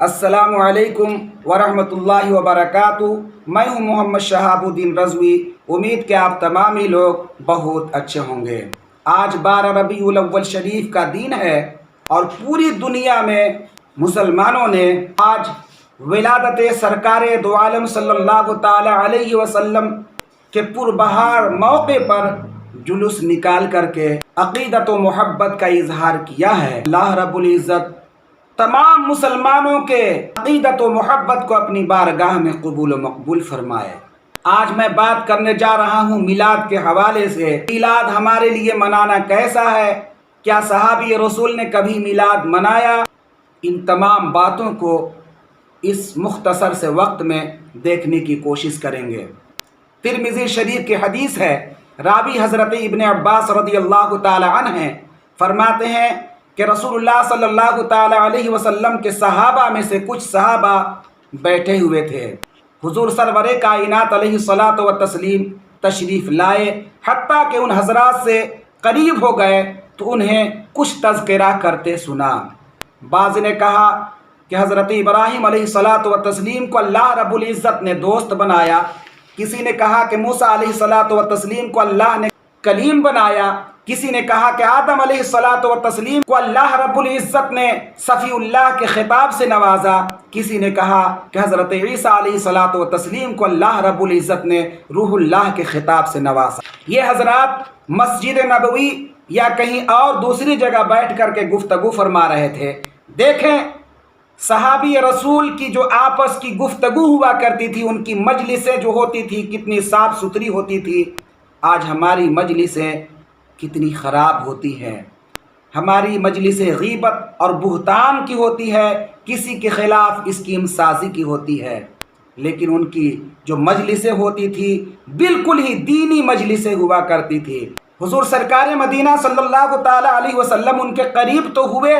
السلام علیکم ورحمۃ اللہ وبرکاتہ۔ میں ہوں محمد شہاب الدین رضوی۔ امید کہ آپ تمام ہی لوگ بہت اچھے ہوں گے۔ آج 12 ربیع الاول شریف کا دن ہے اور پوری دنیا میں مسلمانوں نے آج ولادت سرکار دو عالم صلی اللہ تعالی علیہ وسلم کے پربہار موقع پر جلوس نکال کر کے عقیدت و محبت کا اظہار کیا ہے۔ اللہ رب العزت تمام مسلمانوں کے عقیدت و محبت کو اپنی بارگاہ میں قبول و مقبول فرمائے۔ آج میں بات کرنے جا رہا ہوں میلاد کے حوالے سے۔ میلاد ہمارے لیے منانا کیسا ہے؟ کیا صحابی رسول نے کبھی میلاد منایا؟ ان تمام باتوں کو اس مختصر سے وقت میں دیکھنے کی کوشش کریں گے۔ ترمذی شریف کی حدیث ہے، راوی حضرت ابن عباس رضی اللہ تعالی عنہ ہیں، فرماتے ہیں کہ رسول اللہ صلی اللہ تعالی علیہ وسلم کے صحابہ میں سے کچھ صحابہ بیٹھے ہوئے تھے۔ حضور سرور کائنات علیہ الصلاۃ والتسلیم تشریف لائے، حتیٰ کہ ان حضرات سے قریب ہو گئے تو انہیں کچھ تذکرہ کرتے سنا۔ بعض نے کہا کہ حضرت ابراہیم علیہ الصلاۃ والتسلیم کو اللہ رب العزت نے دوست بنایا، کسی نے کہا کہ موسیٰ علیہ الصلاۃ والتسلیم کو اللہ نے کلیم بنایا، کسی نے کہا کہ آدم علیہ الصلاۃ والتسلیم کو اللہ رب العزت نے صفی اللہ کے خطاب سے نوازا، کسی نے کہا کہ حضرت عیسیٰ علیہ الصلاۃ والتسلیم کو اللہ رب العزت نے روح اللہ کے خطاب سے نوازا۔ یہ حضرات مسجد نبوی یا کہیں اور دوسری جگہ بیٹھ کر کے گفتگو فرما رہے تھے۔ دیکھیں صحابی رسول کی جو آپس کی گفتگو ہوا کرتی تھی، ان کی مجلسیں جو ہوتی تھی کتنی صاف ستھری ہوتی تھی۔ آج ہماری مجلسیں کتنی خراب ہوتی ہیں۔ ہماری مجلسیں غیبت اور بہتان کی ہوتی ہے، کسی کے خلاف اسکیم سازی کی ہوتی ہے، لیکن ان کی جو مجلسیں ہوتی تھی بالکل ہی دینی مجلسیں ہوا کرتی تھی۔ حضور سرکار مدینہ صلی اللہ تعالی علیہ وسلم ان کے قریب تو ہوئے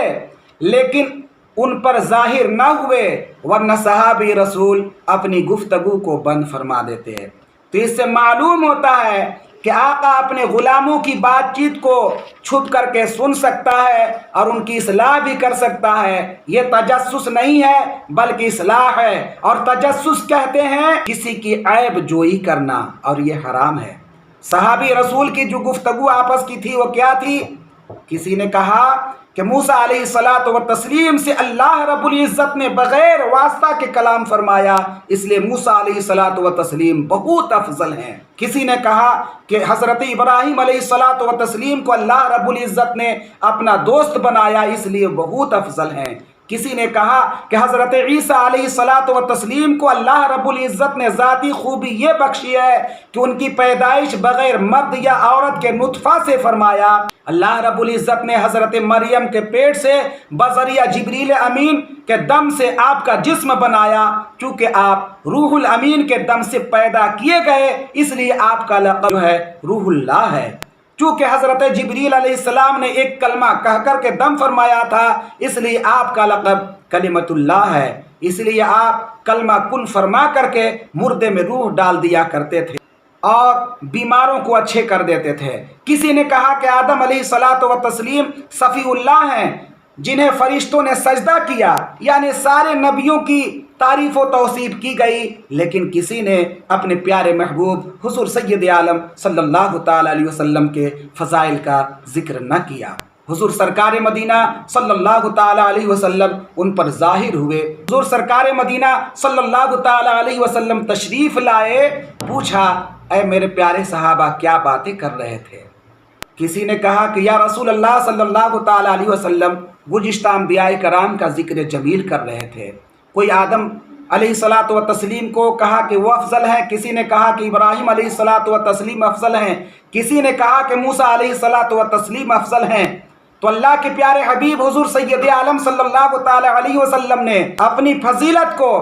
لیکن ان پر ظاہر نہ ہوئے، ورنہ صحابی رسول اپنی گفتگو کو بند فرما دیتے ہیں۔ تو اس سے معلوم ہوتا ہے کہ آقا اپنے غلاموں کی بات چیت کو چھپ کر کے سن سکتا ہے اور ان کی اصلاح بھی کر سکتا ہے۔ یہ تجسس نہیں ہے بلکہ اصلاح ہے، اور تجسس کہتے ہیں کسی کی عیب جوئی کرنا، اور یہ حرام ہے۔ صحابی رسول کی جو گفتگو آپس کی تھی وہ کیا تھی؟ کسی نے کہا کہ موسیٰ علیہ الصلاۃ والتسلیم سے اللہ رب العزت نے بغیر واسطہ کے کلام فرمایا، اس لیے موسیٰ علیہ الصلاۃ والتسلیم بہت افضل ہیں۔ کسی نے کہا کہ حضرت ابراہیم علیہ الصلاۃ والتسلیم کو اللہ رب العزت نے اپنا دوست بنایا، اس لیے بہت افضل ہیں۔ کسی نے کہا کہ حضرت عیسیٰ علیہ الصلاۃ والتسلیم کو اللہ رب العزت نے ذاتی خوبی یہ بخشی ہے کہ ان کی پیدائش بغیر مرد یا عورت کے نطفہ سے فرمایا۔ اللہ رب العزت نے حضرت مریم کے پیٹ سے بذریعہ جبریل امین کے دم سے آپ کا جسم بنایا، چونکہ آپ روح الامین کے دم سے پیدا کیے گئے، اس لیے آپ کا لقب جو ہے روح اللہ ہے۔ چونکہ حضرت جبریل علیہ السلام نے ایک کلمہ کہہ کر کے دم فرمایا تھا، اس لیے آپ کا لقب کلمۃ اللہ ہے۔ اس لیے آپ کلمہ کن فرما کر کے مردے میں روح ڈال دیا کرتے تھے اور بیماروں کو اچھے کر دیتے تھے۔ کسی نے کہا کہ آدم علیہ الصلاۃ والتسلیم صفی اللہ ہیں جنہیں فرشتوں نے سجدہ کیا، یعنی سارے نبیوں کی تعریف و توصیف کی گئی، لیکن کسی نے اپنے پیارے محبوب حضور سید عالم صلی اللہ تعالی علیہ وسلم کے فضائل کا ذکر نہ کیا۔ حضور سرکار مدینہ صلی اللہ تعالی علیہ وسلم ان پر ظاہر ہوئے۔ حضور سرکار مدینہ صلی اللہ تعالی علیہ وسلم تشریف لائے، پوچھا اے میرے پیارے صحابہ کیا باتیں کر رہے تھے؟ کسی نے کہا کہ یا رسول اللہ صلی اللہ تعالی علیہ وسلم گزشتہ انبیاء کرام کا ذکر جمیل کر رہے تھے۔ کوئی آدم علیہ الصلاۃ والتسلیم کو کہا کہ وہ افضل ہیں، کسی نے کہا کہ ابراہیم علیہ الصلاۃ والتسلیم افضل ہیں، کسی نے کہا کہ موسیٰ علیہ الصلاۃ والتسلیم افضل ہیں۔ تو اللہ کے پیارے حبیب حضور سید عالم صلی اللہ تعالی علیہ وسلم نے اپنی فضیلت کو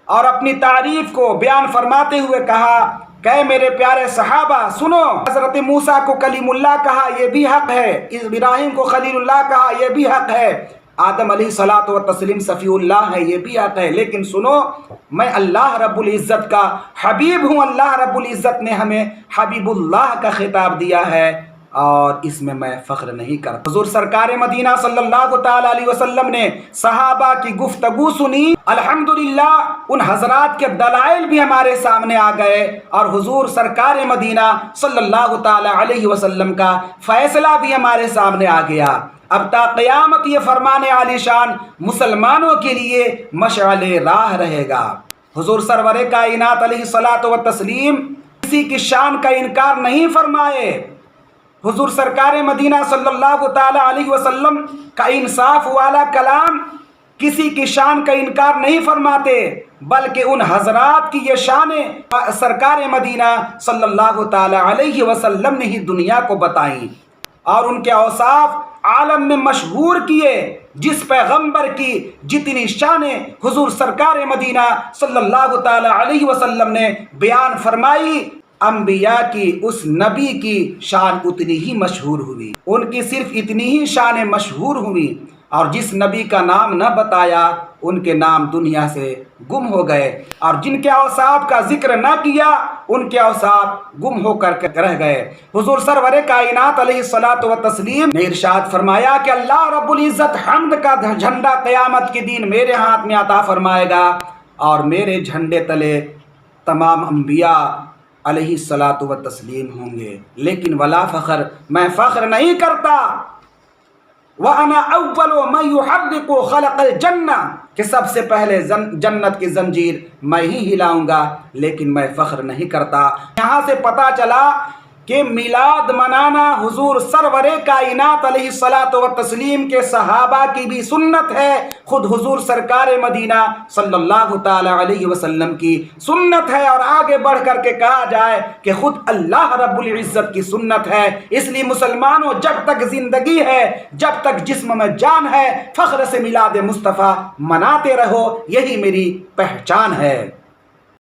اور اپنی تعریف کو بیان فرماتے ہوئے کہا کہ میرے پیارے صحابہ سنو، حضرت موسیٰ کو کلیم اللہ کہا یہ بھی حق ہے، ابراہیم کو خلیل اللہ کہا یہ بھی حق ہے، آدم علیہ الصلاۃ والتسلیم صفی اللہ ہے یہ بھی حق ہے، لیکن سنو میں اللہ رب العزت کا حبیب ہوں۔ اللہ رب العزت نے ہمیں حبیب اللہ کا خطاب دیا ہے اور اس میں فخر نہیں کرتا۔ حضور سرکار مدینہ صلی اللہ تعالی علیہ وسلم نے صحابہ کی گفتگو سنی، الحمدللہ ان حضرات کے دلائل بھی ہمارے سامنے آ گئے، اور حضور سرکار مدینہ صلی اللہ تعالی علیہ وسلم کا فیصلہ بھی ہمارے سامنے آ گیا۔ اب تا قیامت یہ فرمان عالی شان مسلمانوں کے لیے مشعل راہ رہے گا۔ حضور سرور کائنات علیہ الصلوۃ والتسلیم کسی کی شان کا انکار نہیں فرمائے۔ حضور سرکار مدینہ صلی اللہ تعالی علیہ وسلم کا انصاف والا کلام کسی کی شان کا انکار نہیں فرماتے، بلکہ ان حضرات کی یہ شان سرکار مدینہ صلی اللہ تعالی علیہ وسلم نے ہی دنیا کو بتائیں، اور ان کے اوصاف عالم میں مشہور کیے۔ جس پیغمبر کی جتنی شانیں حضور سرکار مدینہ صلی اللہ تعالی علیہ وسلم نے بیان فرمائی، انبیاء کی اس نبی کی شان اتنی ہی مشہور ہوئی، ان کی صرف اتنی ہی شانیں مشہور ہوئی، اور جس نبی کا نام نہ بتایا ان کے نام دنیا سے گم ہو گئے، اور جن کے اوصاف کا ذکر نہ کیا ان کے اوصاف گم ہو کر رہ گئے۔ حضور سرور کائنات علیہ الصلوۃ والتسلیم نے ارشاد فرمایا کہ اللہ رب العزت حمد کا جھنڈا قیامت کے دن میرے ہاتھ میں عطا فرمائے گا، اور میرے جھنڈے تلے تمام انبیاء علیہ الصلوۃ والتسلیم ہوں گے، لیکن ولا فخر، میں فخر نہیں کرتا۔ وَأَنَا أَوَّلُ مَن يُحَرِّقُ خَلَقَ الْجَنَّةِ کہ سب سے پہلے جنت کی زنجیر میں ہی ہلاؤں گا، لیکن میں فخر نہیں کرتا۔ یہاں سے پتہ چلا کہ میلاد منانا حضور سرور کائنات علیہ الصلوۃ والتسلیم کے صحابہ کی بھی سنت ہے، خود حضور سرکار مدینہ صلی اللہ تعالی علیہ وسلم کی سنت ہے، اور آگے بڑھ کر کے کہا جائے کہ خود اللہ رب العزت کی سنت ہے۔ اس لیے مسلمانوں، جب تک زندگی ہے، جب تک جسم میں جان ہے، فخر سے میلاد مصطفیٰ مناتے رہو، یہی میری پہچان ہے۔